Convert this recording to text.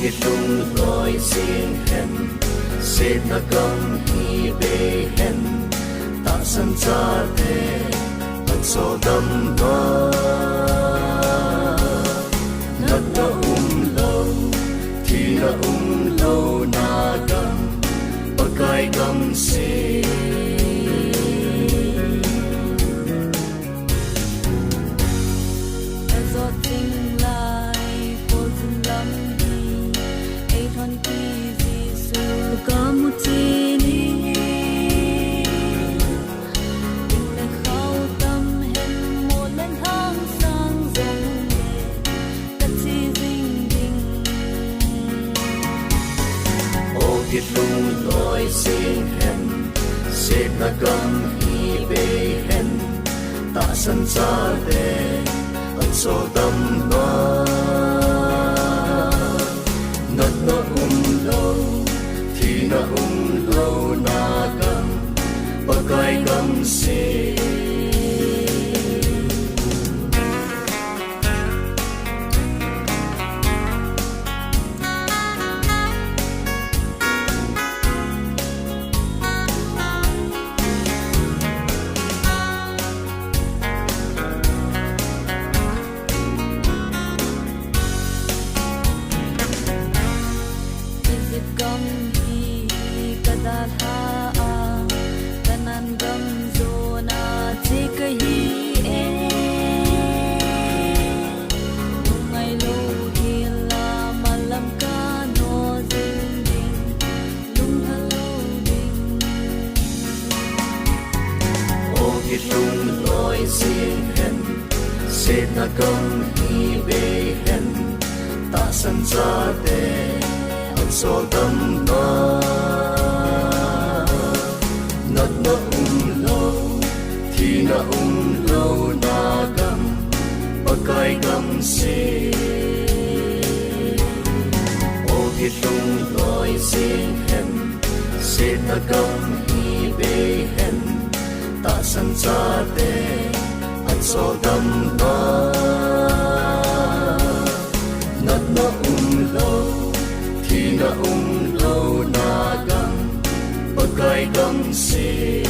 Kit lung loi sin hen se na gam hi be hen ta san cha te an so dam ba na lo thi na lo na gam pakai gam se Kit lung loi sin hen se na gam hi be hen ta san cha de an so dam ba na lo thi na lo na gam pakai gam se Kit lung loi sin hen se na gam hi be hen ta san cha te an so dam ba na lo thi na lo na gam pakai gam se o kit lung loi sin hen se na gam hi be hen ta san cha te an so dam ba na lo thi na lo na gam pakai gam se